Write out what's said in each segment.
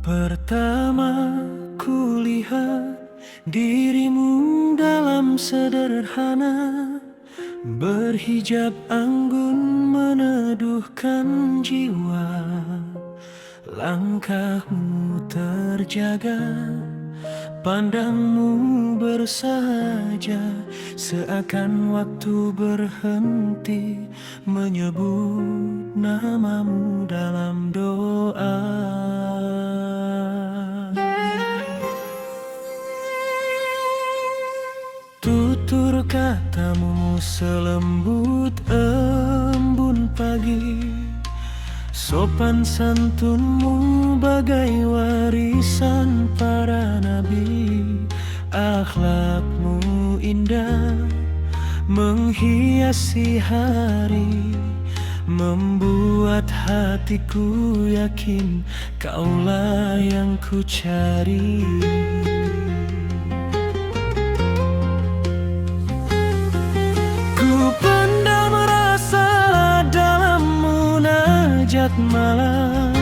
Pertama kulihat dirimu dalam sederhana, berhijab anggun meneduhkan jiwa. Langkahmu terjaga, pandangmu bersahaja, seakan waktu berhenti menyebut namamu dalam doa. Tutur katamu selembut embun pagi, sopan santunmu bagai warisan para nabi. Akhlakmu indah menghiasi hari, membuat hatiku yakin kaulah yang ku cari. Ku pendam rasa dalam munajat malam,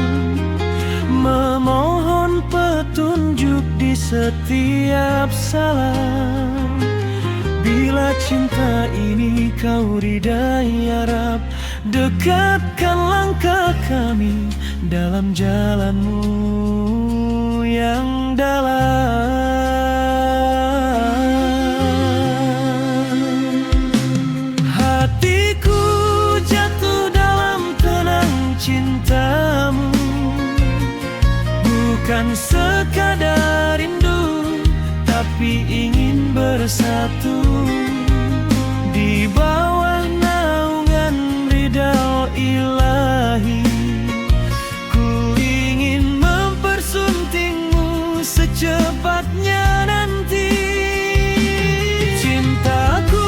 memohon petunjuk di setiap salam. Bila cinta ini kau ridai ya Rab, dekatkan langkah kami dalam jalanmu yang dalam. Hatiku jatuh dalam tenang cintamu, bukan sekadar rindu, tapi ingin bersatu di bawah naungan ridha ilahi. Ku ingin mempersuntingmu secepatnya nanti. Cintaku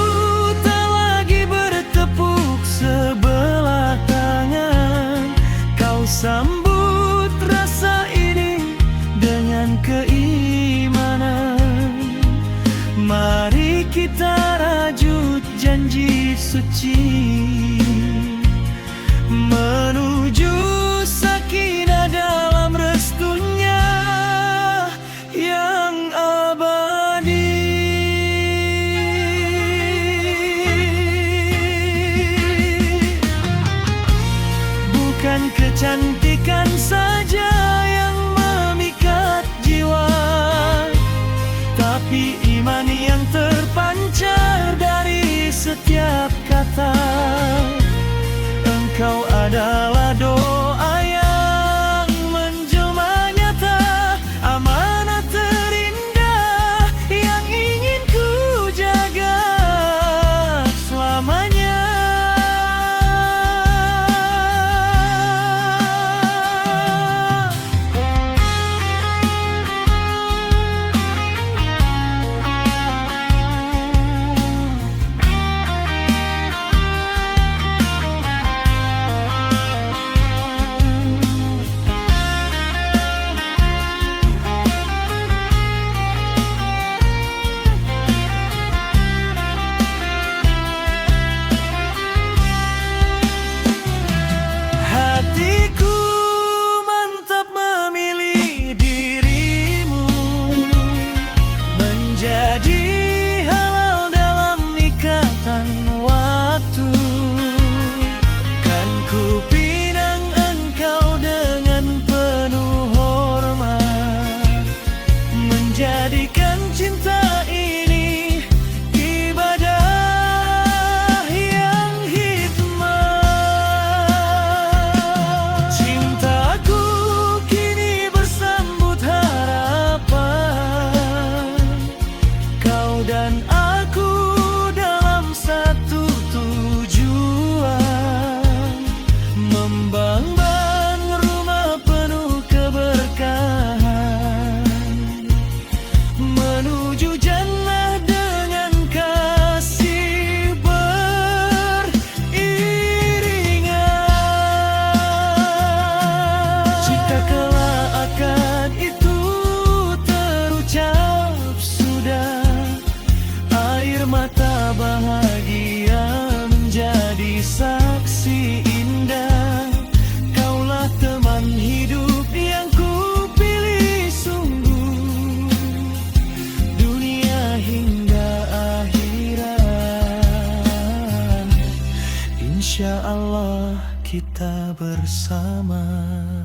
tak lagi bertepuk sebelah tangan, kau sambut rasa ini dengan keimanan. Mari kita rajut janji suci menuju sakinah dalam restunya yang abadi. Bukan kecantikan saja yang memikat jiwa, tapi iman yang terpancar dari setiap kata. Engkau adalah doa yang menjelma nyata, amanat terindah yang ingin ku jaga selamanya. bersama.